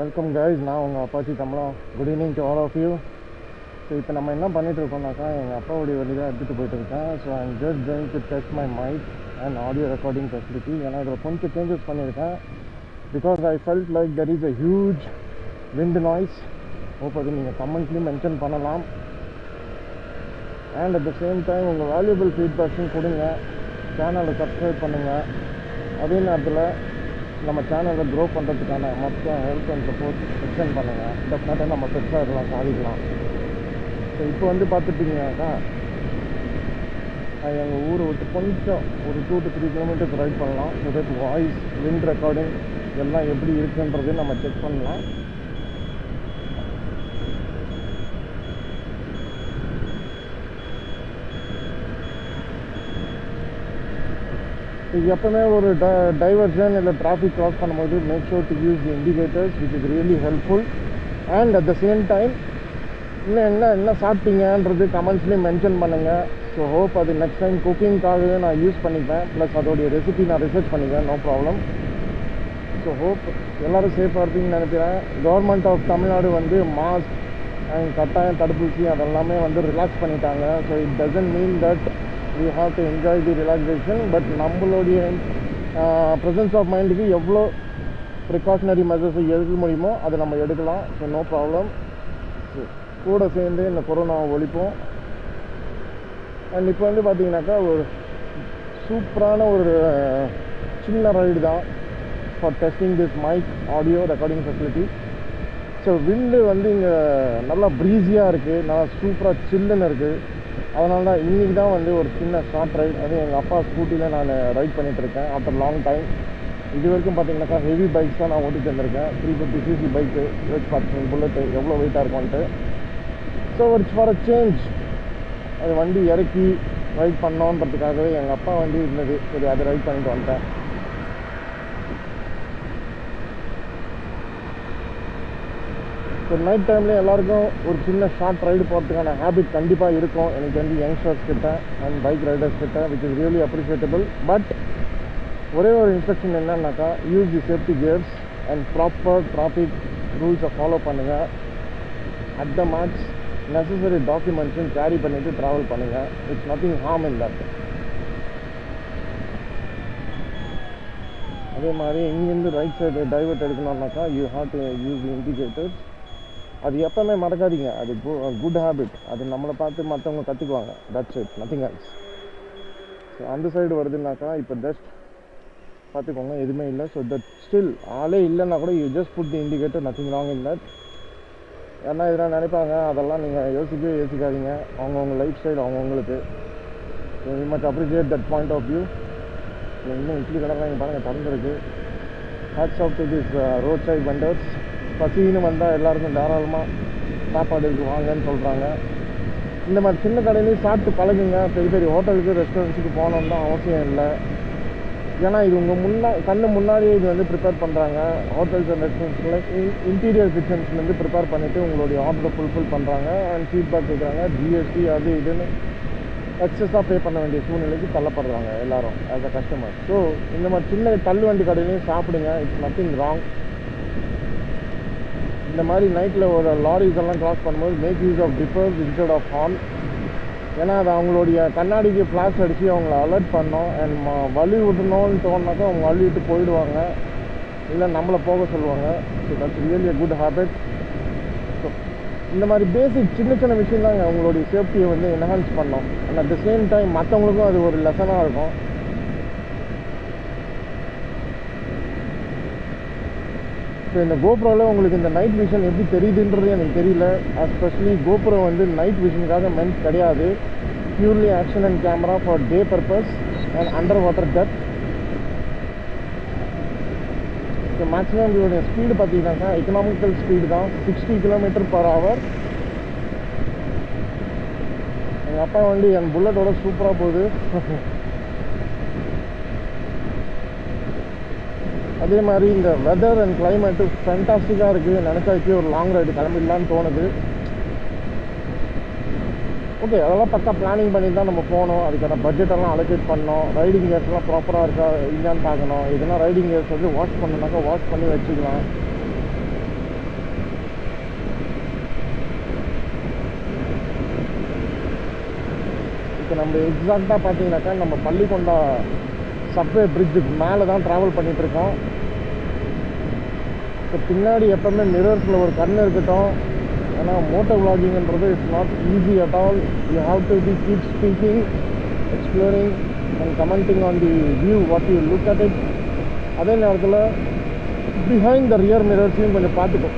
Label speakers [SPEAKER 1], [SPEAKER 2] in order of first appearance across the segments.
[SPEAKER 1] Welcome guys, நான் உங்கள் Apache தமிழா. Good evening to all of you. So இப்போ நம்ம என்ன பண்ணிகிட்ருக்கோம்னாக்கா, எங்கள் அப்பாவுடைய வழி தான் எடுத்துகிட்டு போயிட்டுருக்கேன். So I am just going to test my mic and audio recording facility. ஏன்னா இதில் கொஞ்சம் சேஞ்சஸ் பண்ணியிருக்கேன். Because I felt like there is a huge wind noise. Hope அது நீங்கள் கமெண்ட்லேயும் மென்ஷன் பண்ணலாம். And at the same time உங்கள் valuable ஃபீட்பேக்ஸும் கொடுங்க. சேனலை சப்ஸ்கிரைப் பண்ணுங்கள். அதே நேரத்தில் நம்ம சேனலை க்ரோ பண்ணுறதுக்கான மொத்த ஹெல்ப் அண்ட் சப்போர்ட் எக்ஸ்டெண்ட் பண்ணுங்கள். டெஃபினட்டாக நம்ம பெருசாக இதெல்லாம் சாதிக்கலாம். ஸோ இப்போ வந்து பார்த்துட்டிங்கனாக்கா, எங்கள் ஊரை விட்டு கொஞ்சம் ஒரு 2 to 3 kilometers ரைட் பண்ணலாம். So that voice, wind recording எல்லாம் எப்படி இருக்குன்றது நம்ம செக் பண்ணலாம். எப்பவுமே ஒரு டைவர்ஷன் இல்லை டிராஃபிக் க்ராஸ் பண்ணும்போது make sure to use the indicators, which is really helpful. And at the same time என்ன சாப்பிட்டீங்கன்றது கமெண்ட்ஸ்லேயும் மென்ஷன் பண்ணுங்கள். ஸோ ஹோப் அது நெக்ஸ்ட் டைம் குக்கிங்காகவே நான் யூஸ் பண்ணிப்பேன். ப்ளஸ் அதோடைய ரெசிபி நான் ரிசர்ச் பண்ணிப்பேன், நோ ப்ராப்ளம். ஸோ ஹோப் எல்லோரும் சேஃபாக இருப்பீங்கன்னு நினைக்கிறேன். கவர்மெண்ட் ஆஃப் தமிழ்நாடு வந்து மாஸ்க் அண்ட் கட்டாயம் தடுப்பூசி அதெல்லாமே வந்து ரிலாக்ஸ் பண்ணிட்டாங்க. So it doesn't mean that we have to enjoy the relaxation, but நம்மளுடைய ப்ரெசன்ஸ் ஆஃப் மைண்டுக்கு எவ்வளோ ப்ரிகாஷனரி மெஷர்ஸை எடுக்க முடியுமோ அதை நம்ம எடுக்கலாம். So no problem. கூட சேர்ந்து இந்த கொரோனாவை ஒழிப்போம். அண்ட் இப்போ வந்து பார்த்திங்கனாக்கா ஒரு சூப்பரான ஒரு சின்ன ரைடு தான் for testing this mike audio recording facility. So wind வந்து இங்கே நல்லா ப்ரீஸியாக இருக்குது, நல்லா சூப்பராக சில்லுன்னு இருக்குது. அதனால தான் இன்றைக்கி தான் வந்து ஒரு சின்ன ஷார்ட் ரைட், அதுவும் எங்கள் அப்பா ஸ்கூட்டியில் நான் ரைட் பண்ணிகிட்ருக்கேன் ஆஃப்டர் லாங் டைம். இது வரைக்கும் பார்த்திங்கனாக்கா ஹெவி பைக்ஸ் தான் நான் ஓட்டிகிட்டு வந்திருக்கேன். 350cc பைக்கு வெயிட் பார்த்துங்க, புல்லட்டு எவ்வளோ வெயிட்டாக இருக்கும்ன்ட்டு. So it's for a change. அது வண்டி இறக்கி ரைட் பண்ணோன்றதுக்காகவே எங்கள் அப்பா வண்டி இருந்தது, சரி அதை ரைட் பண்ணிட்டு வந்துட்டேன். ஸோ நைட் டைமில் எல்லாருக்கும் ஒரு சின்ன ஷார்ட் ரைடு போகிறதுக்கான ஹேபிட் கண்டிப்பாக இருக்கும். எனக்கு வந்து யங்ஸ்டர்ஸ் கிட்ட அண்ட் பைக் ரைடர்ஸ் கிட்ட, which is really appreciable. But ஒரே ஒரு இன்ஸ்ட்ரக்ஷன் என்னன்னாக்கா, use the safety gears and proper traffic ரூல்ஸை ஃபாலோ பண்ணுங்கள். அட் த மேக்ஸ் நெசசரி டாக்குமெண்ட்ஸும் கேரி பண்ணிவிட்டு ட்ராவல் பண்ணுங்கள். It's nothing harm in that. அதே மாதிரி இங்கேருந்து ரைட் சைடு டைவர்ட் எடுக்கணும்னாக்கா you have to use the indicators. அது எப்போவுமே மறக்காதீங்க, அது குட் ஹேபிட். அது நம்மளை பார்த்து மற்றவங்க கற்றுக்குவாங்க. That's it, nothing else. So அந்த சைடு வருதுன்னாக்கா இப்போ ஜஸ்ட் பார்த்துக்கோங்க, எதுவுமே இல்லை. ஸோ தட் ஸ்டில் ஆளே இல்லைன்னா கூட you just put the indicator, nothing wrong in that. ஏன்னா இதெல்லாம் நினைப்பாங்க, அதெல்லாம் நீங்கள் யோசிக்காதீங்க. அவங்கவுங்க லைஃப் ஸ்டைல் அவங்கவுங்களுக்கு. So we much appreciate that point of view. இன்னும் இட்லி கடைலாம் இங்கே பாருங்கள் திறந்துருக்கு. Hats off to this roadside vendors. பசின்னு வந்தால் எல்லாருக்கும் தாராளமாக சாப்பாடு இருக்குது வாங்கன்னு சொல்கிறாங்க. இந்த மாதிரி சின்ன கடையிலையும் சாப்பிட்டு பழகுங்க. பெரிய பெரிய ஹோட்டலுக்கு ரெஸ்டாரண்ட்ஸுக்கு போகணுன்னு தான் அவசியம் இல்லை. ஏன்னா இது உங்கள் கண்ணு முன்னாடியே இது வந்து ப்ரிப்பேர் பண்ணுறாங்க. ஹோட்டல்ஸ் அண்ட் ரெஸ்டாரண்ட்ஸில் இன்டீரியர் கிச்சன்ஸ்லேருந்து ப்ரிப்பேர் பண்ணிவிட்டு உங்களுடைய ஆர்டரை ஃபுல்ஃபில் பண்ணுறாங்க. அண்ட் ஃபீட்பேக் கேட்குறாங்க. ஜிஎஸ்டி அது இதுன்னு எக்ஸஸாக பே பண்ண வேண்டிய சூழ்நிலைக்கு தள்ளப்படுறாங்க எல்லோரும் ஆஸ் அ கஸ்டமர். ஸோ இந்த மாதிரி சின்ன தள்ளுவண்டி கடையிலையும் சாப்பிடுங்க. It's nothing wrong. இந்த மாதிரி நைட்டில் ஒரு லாரிஸ் எல்லாம் கிராஸ் பண்ணும்போது make use of dippers instead of horn. ஏன்னா அது அவங்களுடைய கண்ணாடிக்கு ஃப்ளாஷ் அடித்து அவங்கள அலர்ட் பண்ணோம். அண்ட் வழி விடணும்னு தோணுனாக்கா அவங்க வழி விட்டு போயிடுவாங்க, இல்லை நம்மளை போக சொல்லுவாங்க. So that's really a good habit. So இந்த மாதிரி பேசிக் சின்ன சின்ன விஷயம் தாங்க அவங்களுடைய சேஃப்டியை வந்து என்ஹான்ஸ் பண்ணோம். And at the same time மற்றவங்களுக்கும் அது ஒரு லெசனாக இருக்கும். ஸோ இந்த கோப்ரோவில் உங்களுக்கு இந்த நைட் விஷன் எப்படி தெரியுதுன்றது எனக்கு தெரியல. எஸ்பெஷலி கோப்ரோ வந்து நைட் விஷனுக்காக மென்ட் கிடையாது. Purely action and camera for day purpose and under water depth. So maximum இதோடைய ஸ்பீடு பார்த்தீங்கன்னாக்கா எக்கனாமிக்கல் ஸ்பீடு தான், 60 km/h. எங்கள் அப்பா வண்டி என் புல்லட்டோட சூப்பராக போகுது. அதே மாதிரி இந்த வெதர் அண்ட் கிளைமேட்டு ஃபேண்டாஸ்டிக்காக இருக்குது. நினச்சாக்கி ஒரு லாங் ரைடு கிளம்பிடலான்னு தோணுது. ஓகே, அதெல்லாம் பக்கா பிளானிங் பண்ணி தான் நம்ம போகணும். அதுக்கான பட்ஜெட்டெல்லாம் அலோகேட் பண்ணோம். ரைடிங் கியர்ஸ்லாம் ப்ராப்பராக இல்லையான்னு பார்க்கணும். இதெல்லாம் ரைடிங் கியர்ஸ் வந்து வாஷ் பண்ணணுனாக்கா வாஷ் பண்ணி வச்சுக்கலாம். நம்ம எக்ஸாக்டாக பார்த்தீங்கன்னாக்கா நம்ம பள்ளிக்கொண்டா சப்வே பிரிட்ஜுக்கு மேலே தான் ட்ராவல் பண்ணிகிட்ருக்கோம். ஸோ பின்னாடி எப்போவுமே மிரர்ஸில் ஒரு கண் இருக்கட்டும். ஏன்னா மோட்டோ விளாகிங்ன்றது it's not easy at all. You have to be keep speaking, exploring and commenting on the view what you look at it. அதே நேரத்தில் பிஹைண்ட் த ரியர் மிரர்ஸையும் கொஞ்சம் பார்த்துக்கும்.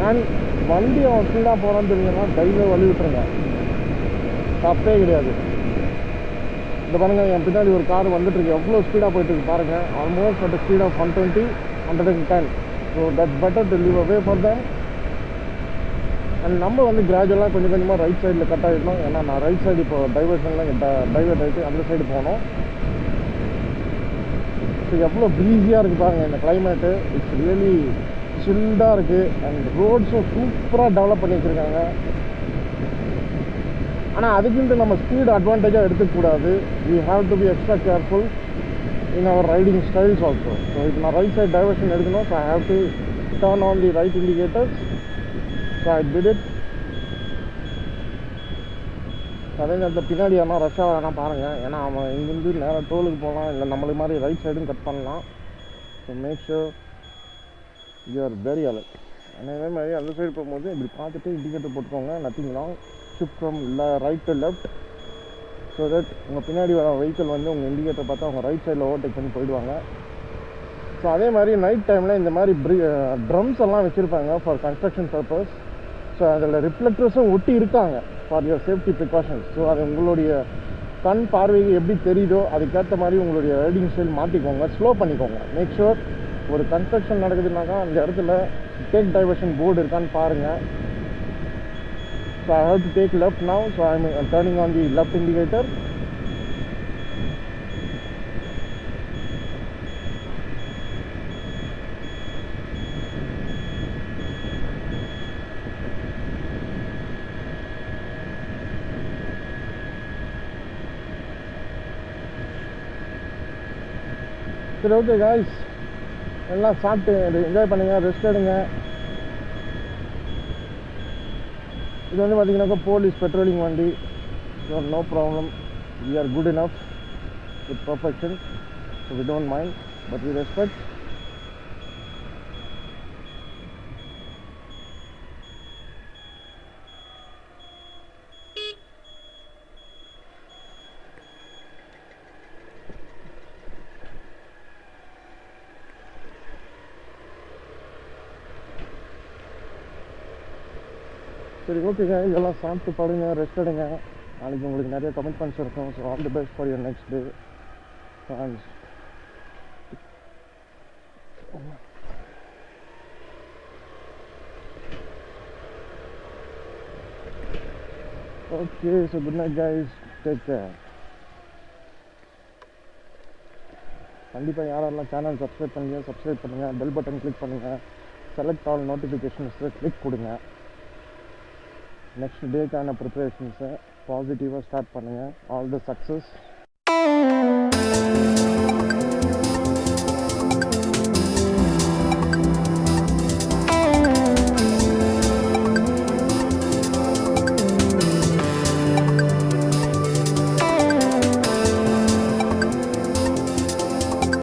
[SPEAKER 1] அண்ட் வண்டி அவன் ஸ்பீடாக போகிறான்னு தெரியுங்கன்னா கையில் வழி விட்டுருங்க, தப்பே கிடையாது. இந்த பாருங்கள், என் பின்னாடி ஒரு கார் வந்துட்டுருக்கு, எவ்வளோ ஸ்பீடாக போயிட்டுருக்கு பாருங்கள். Almost at speed of 120, 110. So that's better to leave away for them. And நம்ம வந்து கிராஜுவலாக கொஞ்சம் கொஞ்சமாக ரைட் சைடில் கட் ஆகிடணும். ஏன்னா நான் ரைட் சைடு இப்போ டைவர்ஷன்லாம் டைவர்ட் ஆகிட்டு அந்த சைடு போகணும். ஸோ எவ்வளோ ப்ரீஸியாக இருக்குது பாருங்கள் இந்த கிளைமேட்டு. இட்ஸ் ரியலி சில்டாக இருக்குது. அண்ட் ரோட்ஸும் சூப்பராக டெவலப் பண்ணி வச்சுருக்காங்க. ஆனால் அதுக்குன்ட்டு நம்ம ஸ்பீடு அட்வான்டேஜாக எடுத்துக்கூடாது. We have to be extra careful in our riding styles also. So இப்போ நான் ரைட் சைட் டைவர்ஷன் எடுக்கணும். So I have to turn on the right indicators. So I did it. அதே நேரத்தில் பின்னாடி ஆனால் ரஷ்ஷாக வேணால் பாருங்கள். ஏன்னா அவன் இங்கேருந்து நேராக டோலுக்கு போகலாம், இல்லை நம்மளுக்கு மாதிரி ரைட் சைடும் கட் பண்ணலாம். So make sure you are very alert. அதே மாதிரி அந்த சைடு போகும்போது இப்படி பார்த்துட்டு இண்டிகேட்டர் போட்டுக்கோங்க. Nothing wrong. Shift from right to left. So that உங்கள் பின்னாடி வர வெஹிக்கிள் வந்து உங்கள் இண்டிகேட்டர் பார்த்தா அவங்க ரைட் சைடில் ஓவர்டேக் பண்ணி போயிடுவாங்க. ஸோ அதே மாதிரி நைட் டைமில் இந்த மாதிரி ட்ரம்ஸ் எல்லாம் வச்சுருப்பாங்க ஃபார் கன்ஸ்ட்ரக்ஷன் பர்பஸ். ஸோ அதில் ரிஃப்ளெக்டர்ஸும் ஒட்டி இருக்காங்க for your safety precautions. So அது உங்களுடைய கண் பார்வைக்கு எப்படி தெரியுதோ அதுக்கேற்ற மாதிரி உங்களுடைய ரைடிங் ஸ்டைல் மாற்றிக்கோங்க, ஸ்லோ பண்ணிக்கோங்க. மேக் ஷுர் ஒரு கன்ஸ்ட்ரக்ஷன் நடக்குதுனாக்கா அந்த இடத்துல டேக் டைவர்ஷன் போர்டு இருக்கான்னு பாருங்கள். So I have to take left now. So I am turning on the left indicator. சரி, ஓகே காய்ஸ், எல்லாம் சாப்பிட்டு என்ஜாய் பண்ணுங்கள், ரெஸ்ட் எடுங்க. இது வந்து பார்த்தீங்கன்னாக்கா போலீஸ் பெட்ரோலிங் வண்டி. So no problem, we are good enough with perfection. So we don't mind but we respect. சரி, ஓகேங்க, இதெல்லாம் சாப்பிட்டு படுங்க, ரெஸ்ட் எடுங்க. நாளைக்கு உங்களுக்கு நிறைய கமிட்மெண்ட்ஸ் இருக்கும். So all the best for your next day. Okay, so good night guys, take care. கண்டிப்பாக யாரெல்லாம் சேனல் சப்ஸ்கிரைப் பண்ணுங்கள், பெல் பட்டன் கிளிக் பண்ணுங்கள், செலக்ட் ஆல் நோட்டிஃபிகேஷன்ஸை கிளிக் கொடுங்க. நெக்ஸ்ட் டேக்கான ப்ரிப்பரேஷன்ஸை பாசிட்டிவாக ஸ்டார்ட் பண்ணுங்கள். All the success.